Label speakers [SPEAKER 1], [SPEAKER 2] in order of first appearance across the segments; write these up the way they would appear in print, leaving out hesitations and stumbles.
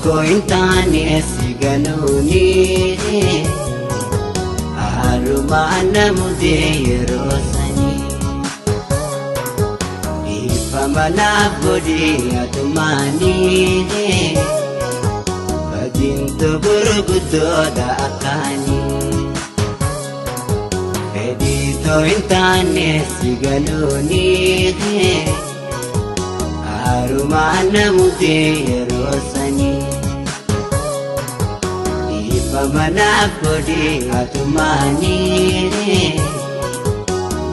[SPEAKER 1] Kointani esiganuni aruma namude yerosani ifamana bodi atumani badinto burugudo da akani edito intani esiganuni aruma namude yerosani Pamana bodi atumani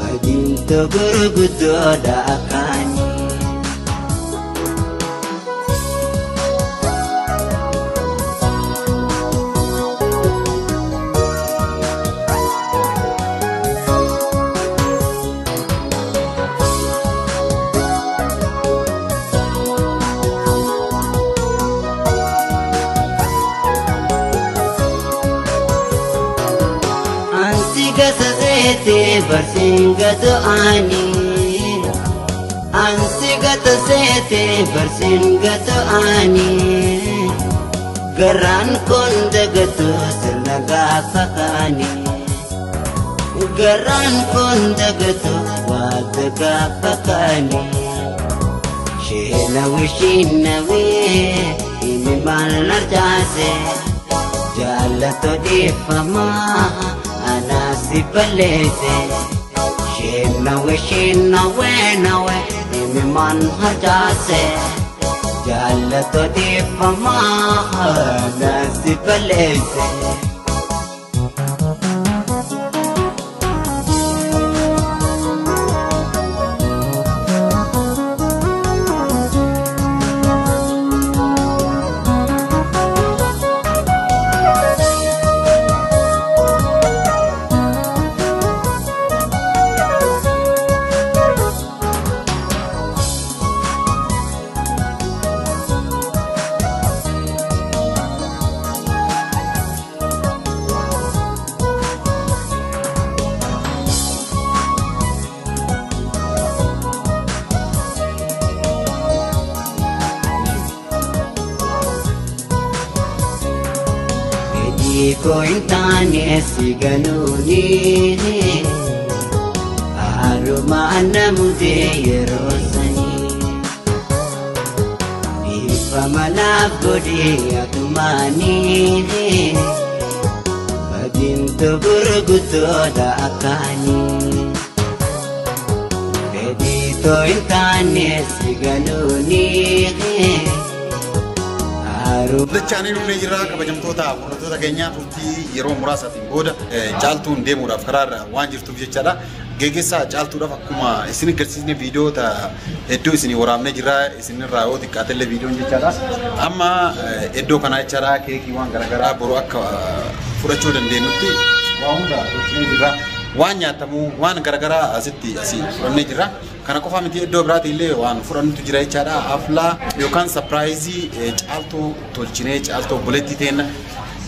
[SPEAKER 1] badinto burugudo da akani Sete bersinggato ani ansigata sete bersinggato ani geran kondagato selaga fakani geran kondagato wadaga fakani shinawi ini malar jase jalato di fama Anasi palete Shina we Imi man hajase Jala to di fama Anasi palete Kointani esiganuni aruma namude yerosani ifamana bodi atumani badinto burugudo da akani edito intani esiganuni
[SPEAKER 2] Dachani nu nejira kabajamtoota wartoota keenya turtii yeroo muraasatiin booda caaltuun deemuudhaaf karaarra waan jirtuuf jechaadha. Geegessa caaltuudhaaf akkuma isin agarsiisne viidiyoota hedduu isin waraabnee jira isinirraa yoo xiqqaatellee viidiyoon jechaadha. Amma iddoo kana jechaadha keekii waan garaagaraa boruu akka fudhachuu dandeenyutti waa hunda tolchinee jira. Waan nyaatamu waan garaagaraa asitti asii fudhannee jira. Kana qofa miti iddoo biraatti illee waan fudhannutu jira jechaadha. Aflaa yookaan sapiraayizii caaltuu tolchinee caaltuu buletti teenna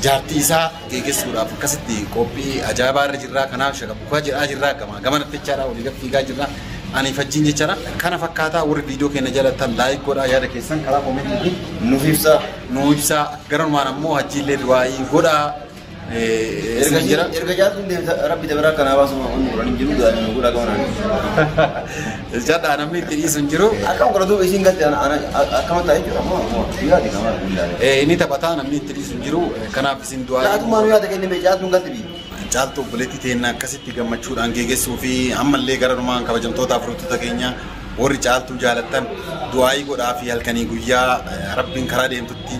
[SPEAKER 2] jaartii isaa geeggessuudhaaf akkasitti qophii ajaa'ibaa irra jirra. Kanaaf shaqabukaa jedhaa jirra gamanatti jechaadha walii gad fiigaa jirra. Ani fajjiin jechaadha. Kana fakkaataa warri viidiyoo keenya jalatti laayik godhaa yaada keessan karaa koomentii nuuf ibsaa garanumaan ammoo hajjiillee du'aayii godhaa.
[SPEAKER 3] Erga jaatuun rabbi dabaraa kana baasuma onni godhanii jiru gaariin godhaa gamanaan.
[SPEAKER 2] Jadda namni itti dhiisun jiru.
[SPEAKER 3] Akkam qoratu isin galti akkama ta'e jiru ammoo biyyaati gamaa.
[SPEAKER 2] Inni taphataa namni itti dhiisun jiru kanaaf isin du'aa.
[SPEAKER 3] Jaatumaan yaada kenname jaatuun galti bi.
[SPEAKER 2] Caaltuu buletti teenna akkasitti gammachuudhaan geegessuu fi ammallee garanumaan kabajamtootaaf firootota keenya warri caaltuu jaalattan du'aayii godhaa fi halkanii guyyaa rabbiin karaa deemtutti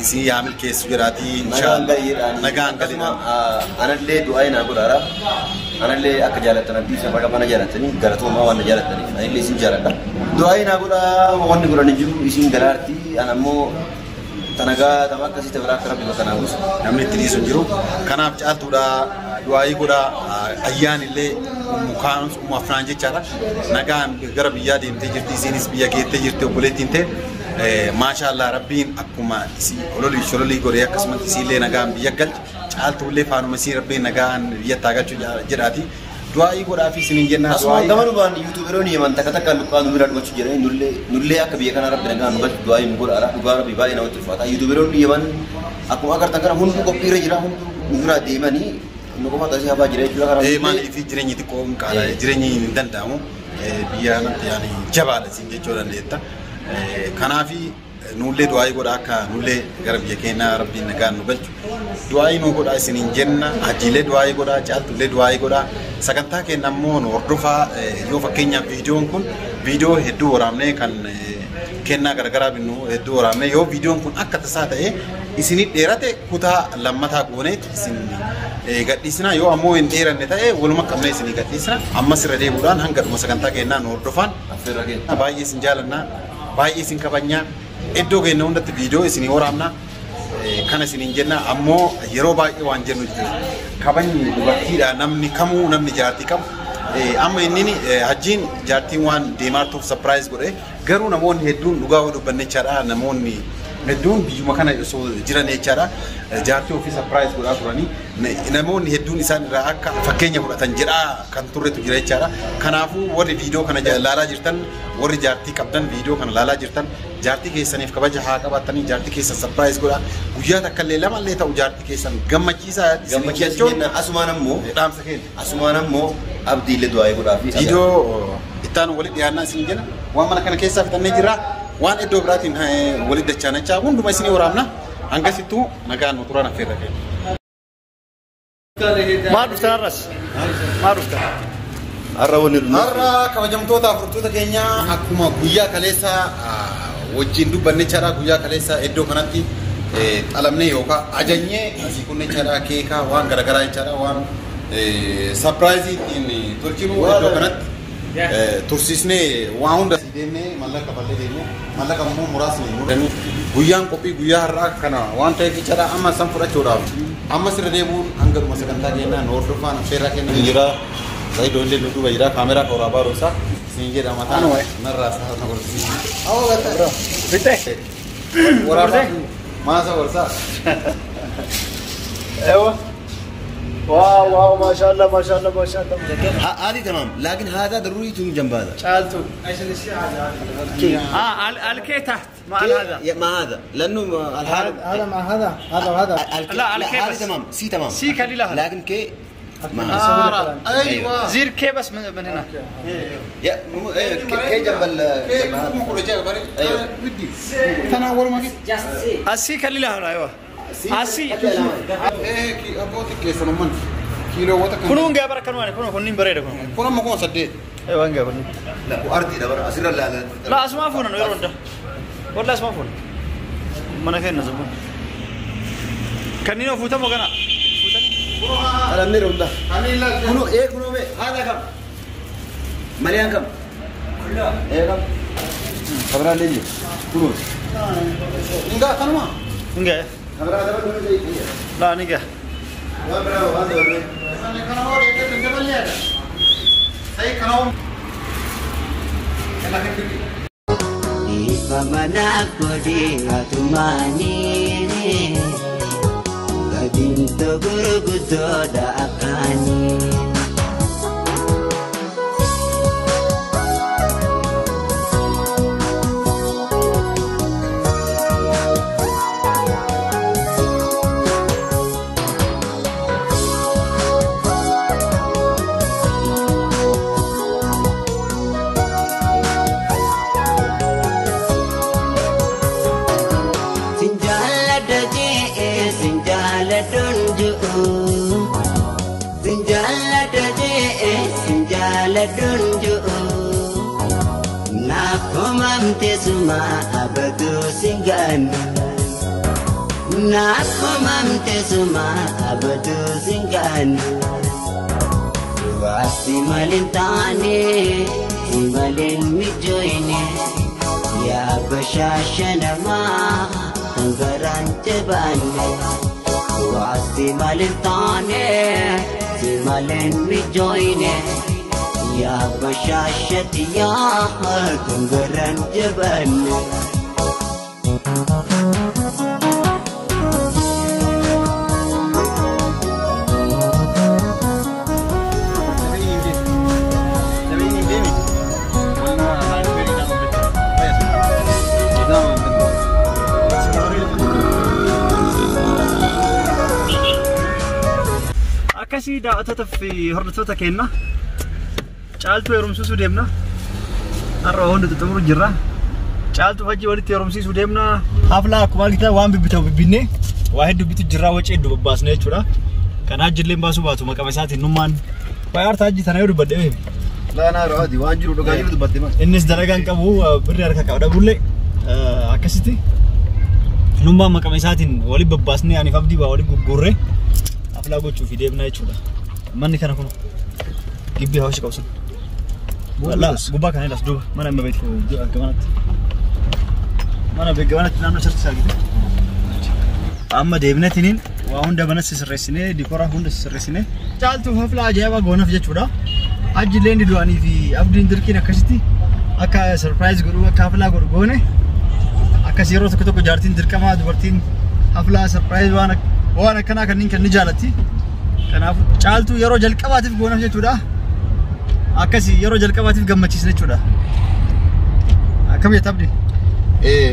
[SPEAKER 2] isin yaamil keessa jiraati inshallah nagaan galidhaan
[SPEAKER 3] anallee du'aa ina godhaara anallee akka jaalatan abdii isa baga mana jaalatanii galatuma waan jaalatanii anallee isin jaaladha du'aa ina godhaa wanni godhan jiru isin galaarti anammoo tanagaa tamakka si tabara rabbi bakana bus
[SPEAKER 2] namni itti dhiisu jiru kanaaf caaltuudha du'aa godhaa ayyaan illee mukaan afraan jechaadha nagaan gara biyyaa deemtee jirti isinis biyya geettee jirti obboleettiin ta'e maashaallah rabbiin akkuma isi ololii godhee akkasumas isiillee nagaan biyya galche caaltuullee faanuma isii rabbiin nagaan biyya taagalchuu jedhaati du'aa godhaa fi isiniin jennaa
[SPEAKER 3] du'aa gaman baan yuutuuberoonni yaman takka luqaan nurra dhumachu jiran nullee akka biyya kana rabbi nagaan nu galchu du'aa nu godhaara dhugaa rabbi baay'ee namatti ulfaata yuutuuberoonni yaman akkuma agartan kana hundi qophiirra jira hundi nurra deemanii nu qofa tasii hafaa jira jechuudha karaa
[SPEAKER 2] maaliif jireenyi xiqqoo qaala jireenyi hin danda'amu biyya kanatti yaani jabaadha siin jechuu dandeetta kanaafi nullee du'aa godhaa akka nullee gara biyya keenyaa rabbiin nagaan nu galchu du'aa nu godhaa isiniin jenna hajiilee du'aa godhaa caaltullee du'aa godhaa sagantaa keenya ammoo nu hordofaa yoo fakkeenyaaf viidiyoon kun viidiyoo hedduu waraabnee kan kennaa garagaraa binnu hedduu waraabnee yoo viidiyoon kun akka tasaa ta'e isinii dheerate kutaa lammataa gooneetti isin gadhiisna yoo ammoo hin dheeranne ta'e waluma qabnee isinii gadhiisna ammas irra deebuudhaan hanga dhuma sagantaa keenyaa nu hordofaan baay'ee isin jaalannaa baay'ee isin kabajnaa iddoo keenya hundatti viidiyoo isinii waraabna kana isiniin jenna ammoo yeroo baay'ee waan jennu jira kabajni dubartiidha namni kamuu namni jaartii qabu amma inni hajjiin jaartiin waan deemaartuuf surprise godhe garuu namoonni hedduun dhugaa dubbanne jechaadha namoonni hedduun biyyuma kana osoo jiran jechaadha jaartii ofii surprise godhaa turanii namoonni hedduun isaan irraa akka fakkeenya fudhatan jedhaa kan turretu jira jechaadha kanaafuu warri viidiyoo kana laalaa jirtan warri jaartii qabdan viidiyoo kana laalaa jirtan jaartii keessaniif kabaja haa qabaatanii jaartii keessan surprise godhaa guyyaa takka illee lama illee ta'u jaartii keessan gammachiisaa
[SPEAKER 3] gammachiisuun asumaan ammoo
[SPEAKER 2] dhaamsa keenya
[SPEAKER 3] asumaan ammoo abdiilee du'aa godhaa fi
[SPEAKER 2] viidiyoo ittaan walitti dhiyaannaa isin jenna waan mana kana keessaa fixannee jirra waan iddoo biraatiin walitti dachaanachaa hunduma isinii waraabna hangasittuu nagaan nu turan affeerra keenya.
[SPEAKER 4] Maal dhuftan arras? Maal dhuftan?
[SPEAKER 3] Har'a waliin dhufna.
[SPEAKER 2] Har'a kabajamtoota furtuuta keenya akkuma guyyaa kaleessa wajjin dubbanne jechaadha guyyaa kaleessa iddoo kanatti xalamnee yookaan ajajnee asii kunne jechaadha keekaa waan garagaraa jechaadha waan surprise ittiin tolchinu iddoo kanatti tursiisnee waan hunda deemnee mallaqa ballee deemnee mallaqa immoo muraasni nu guyyaan qophii guyyaa har'aa kana waan ta'eef jechaadha amma san fudhachuudhaaf amma sirra deemuun hanga dhuma sagantaa keenyaa nu hordofaan affeerraa keenya jira zaidoo illee nu duuba jira kaameraa kooraa baaroosaa siin jedha mataa narraa isaa na gorsiisa. Awwa gata
[SPEAKER 4] Bitte.
[SPEAKER 2] waraabaa maasa gorsaa.
[SPEAKER 4] Ewa. واو واو ما شاء الله ما شاء الله ما شاء الله
[SPEAKER 3] هذه تمام لكن هذا ضروري تكون جنب هذا
[SPEAKER 4] شالتو الكي تحت مع هذا
[SPEAKER 3] مع هذا لانه
[SPEAKER 4] هذا مع هذا هذا وهذا لا الكي
[SPEAKER 3] هذا
[SPEAKER 4] بس
[SPEAKER 3] تمام سي تمام
[SPEAKER 4] سي كليلها
[SPEAKER 3] لكن كي
[SPEAKER 2] ايوه
[SPEAKER 4] زير كي بس من هنا
[SPEAKER 3] كي جنب
[SPEAKER 2] بدي تناول ما
[SPEAKER 4] السي كليلها ايوه السي
[SPEAKER 2] ايه ابوتك كيف من كيلو وتك
[SPEAKER 4] كنون جابر كنوان كنون بريده
[SPEAKER 2] كنا ما كنا سديت
[SPEAKER 4] ايوه جابر
[SPEAKER 3] لا وارضي ده اسير لا
[SPEAKER 4] لا اسمع فونا يرون ده والله اسمع فونا ما كان نزبون كنينو فوتا مغنا
[SPEAKER 3] على ميرو ده كنو ايه كنو هذا كم مليان كم كله ايه كم خبر لي كنو
[SPEAKER 2] انغا كنما
[SPEAKER 4] انغا
[SPEAKER 3] خبر هذا كنو زي
[SPEAKER 4] لا نيجا
[SPEAKER 3] يا برافو هذا
[SPEAKER 2] كنما ده جبل لي صحيح كنما
[SPEAKER 1] Ifa manako di atumani Gadinto guruguto da akani Dunju na komam tesuma abadu singana Nakumamte suma abadu singanu Wasi malintane Simalin mijoine Ya bashashanama Tanggaran jabane Wasi malintane Simalin mijoine Ya bashashatiya Tanggaran jabane
[SPEAKER 4] Akkasii daawwattoota fi hordoftoota keenya caaltuu heerumsiisuu deemna. Har'a hundi xumuru jirra. Caaltuu hojii walitti heerumsiisuu deemna. Haflaa akkuma argitan waan bibbitamu bibbinne waa hedduu bitu jirra wacii hedduu babbaasne jechuudha. Kan hajjillee baasuu baatu maqama isaatiin nummaan baay'ee harta hajji tana yoo dubbadhe
[SPEAKER 3] Laanaa raadi waan jiru dhugaa jiru dubbatte maal.
[SPEAKER 4] innis dalagaan qabu birri harka qaba dhabullee akkasitti nummaan maqama isaatiin waliin babbaasne aniif abdii waa waliin gurgurre haflaa gochuu fi deemna jechuudha. Manni kana kun gibbii hawaashi qabu sun. Walaa gubbaa kana ilaas duuba mana amma beeku gamanatti. Mana beeku gamanatti naannoo sirriisaa gite. Amma deebinatiniin waa hunda banas sirreessinee dikoora hunda sirreessinee caaltuu haflaa ajaa'ibaa goonaaf jechuudha. Hajjillee inni du'anii fi abdiin dirqiin akkasitti akka surprise godhu akka haflaa godhu goone akkas yeroo tokko tokko jaartiin dirqamaa dubartiin haflaa surprise waan akkanaa kanneen kan ni jaalatti. Kanaaf caaltuu yeroo jalqabaatiif goonaaf jechuudha. Akkasii yeroo jalqabaatiif gammachiisna jechuudha. Akkam jettabdi?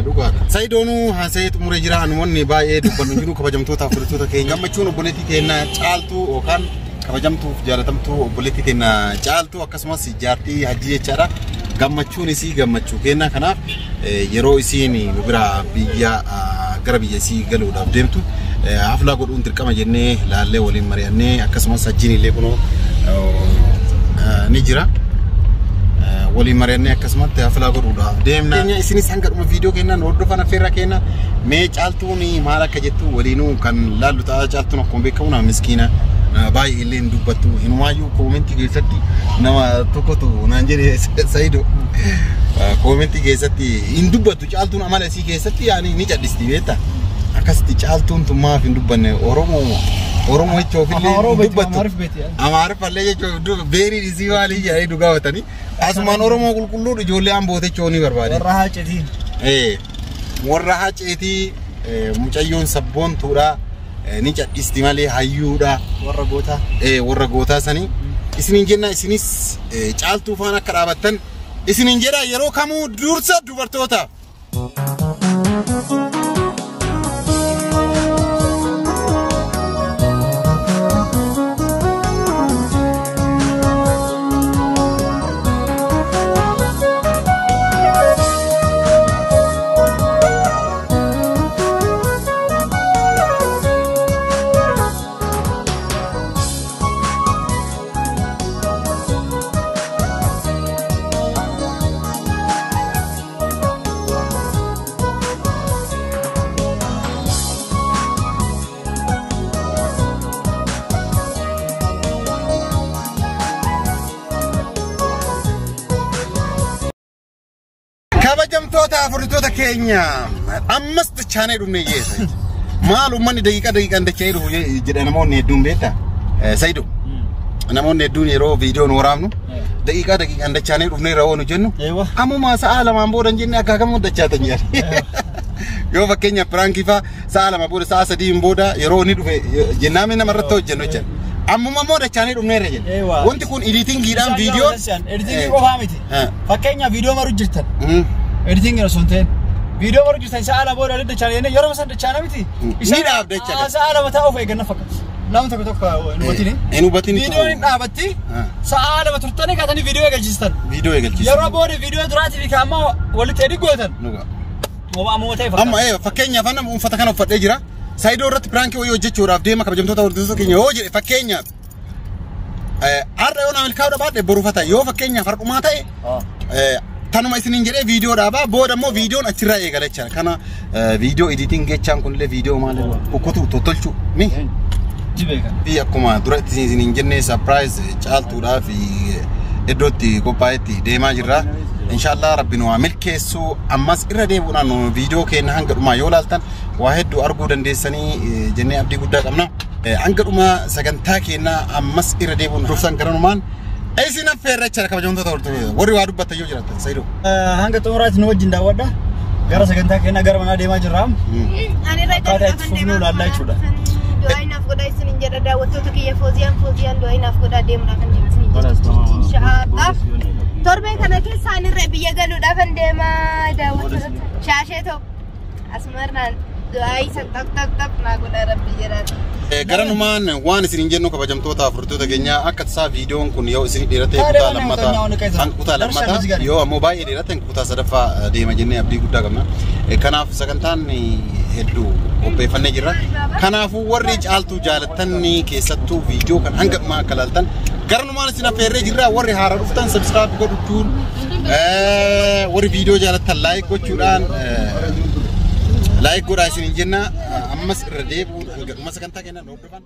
[SPEAKER 2] Dhugaadha. Saidoonuu haasa'ee xumuree jira namoonni baay'ee dubbannu jiru kabajamtoota fudhattoota keenya gammachuun obboleettii keenya caaltuu yookaan kabajamtuuf jaalatamtuu obboleettii keenya caaltuu akkasumas jaartii hajji jechaadha. Gammachuun isii gammachuu kenna kanaaf yeroo isiin bira biyya gara biyya isii galuudhaaf deemtu haflaa godhuun dirqama jennee laallee waliin mari'annee akkasumas hajjiin illee kunoo ni jira. Waliin mari'annee akkasumatti haflaa godhuudhaaf deemna. Isinis hangadhuma viidiyoo kennaan hordofan affeerraa kenna. Mee caaltuun maal akka jettu waliinuu kan laallu ta'a caaltuun akkuma beekamu nama miskiina baay'ee illee hin dubbattu. Inumaayyuu koomentii keessatti nama tokkotu naan jedhe Saidoo koomentii keessatti hin dubbattu caaltuun amala isii keessatti yaani ni cadhisti beektaa. Akkasitti caaltuun tummaaf hin dubbanne Oromoo jechuufillee dubbattu. Amaariffallee jechuuf beerii isii waalii jedhanii dhugaa watanii. Asumaan Oromoo qulqulluun ijoollee Amboote jechuun ni barbaade.
[SPEAKER 4] Warra haaceetii.
[SPEAKER 2] Warra haaceetii mucayyoon sabboontuudha. Ni cadhisti malee hayyuudha.
[SPEAKER 4] Warra gootaa.
[SPEAKER 2] Warra gootaa sanii. Isiniin jenna isinis caaltuu faana akka dhaabattan isiniin jedha yeroo kamuu dursa dubartootaaf. kabajamtoota fudhattoota keenya ammas chaanee dhumne yeesa maal ummanni daqiiqaan dachee dhufu jedha namoonni hedduun beekta Saidoo namoonni hedduun yeroo viidiyoon waraabnu daqiiqaan dachaanee dhufne rawoonu jennu ammuma sa'a lamaan boodan jenne akka kamuu dachaatan jedha yoo fakkeenya pirankii fa sa'a lama booda sa'a sadii booda yeroo ni dhufe jennaame namarratti hojjennu jecha ammuma moo dachaanee dhufne irra jenna wanti kun editingiidhaan viidiyoo
[SPEAKER 4] editingii qofaa miti fakkeenya viidiyoo maru jirtan editingii osoo hin ta'in viidiyoo maru jirtan sa'a lama booda dachaanee yeroo san dachaana miti
[SPEAKER 2] ni dhaabdacha
[SPEAKER 4] sa'a lama ta'uuf eegganna fakkaata lamu tokko
[SPEAKER 2] nubatini
[SPEAKER 4] viidiyoo hin dhaabatti sa'a lama turtanii kaatanii viidiyoo eegalchiistan yeroo booda viidiyoo duraatii fi kaamma walitti edhigootan
[SPEAKER 2] amma fakkeenya fanna uffata kana uffadhee jira Saidoo irratti pirankii wayii hojjechuudhaaf deema kabajamtoota hordoftoota keenya yoo jedhe fakkeenya har'a yoo naamil kaa'uudha baadhe boru fata yoo fakkeenya farqumaa ta'e tanuma isinin jedhee viidiyoo dhaabaa booda immoo viidiyoon achirraa eegala jechaadha. Kana viidiyoo editing jechaan kunillee viidiyoo maal kukkutu tottolchu mi fi akkuma dura itti isinin jennee surprise caaltuudhaaf iddootti qophaa'etti deemaa jirra. Inshallah Rabbinu waa milkeessu ammas irra deebuudhaan viidiyoo keenya hanga dhumaa yoo laaltan waa hedduu arguu dandeessanii jennee abdii guddaa qabna. Hanga dhumaa sagantaa keenya ammas irra deebuun dursan garanumaan isin affeerra jechaadha kabajamtoota hordoftoota warri waa dubbatan yoo jiraatan Sayyidoo.
[SPEAKER 4] Hanga xumuraatti nu wajjin daawwadha. Gara sagantaa keenya gara manaa deemaa jirra.
[SPEAKER 5] Ani
[SPEAKER 4] Akkaataa itti fufnuu laallaa jechuudha.
[SPEAKER 5] Du'ainaaf godhaa isin jedha daawwattoota kiyya Fooziyaan du'ainaaf godhaa deemuudhaaf kan deemu isin jedha. Inshaallah. Torbee kana keessa ani irra biyya galuudhaaf kan deemaa daawwattoota shaashee tokko asmarnaan du'aa isa tak naa godhaa rabbi jedhaati.
[SPEAKER 2] Garanumaan waan isin jennu kabajamtoota hordoftoota keenya akka tasaa viidiyoon kun yoo isin dheerate kutaa lammataa yoo ammoo baay'ee dheerate kutaa sadaffaa deema jennee abdii guddaa qabna. Kanaaf sagantaan hedduu qopheeffannee jirra. Kanaafuu warri caaltuu jaalatanii keessattuu viidiyoo kan hanga dhumaa akka laaltan garanumaan isin affeerree jirra. Warri haaraa dhuftan subscribe godhuun warri viidiyoo jaalatan like gochuudhaan like godhaa isin jenna. Ammas irra deebi'uun hanga dhuma sagantaa keenyaa hordofan.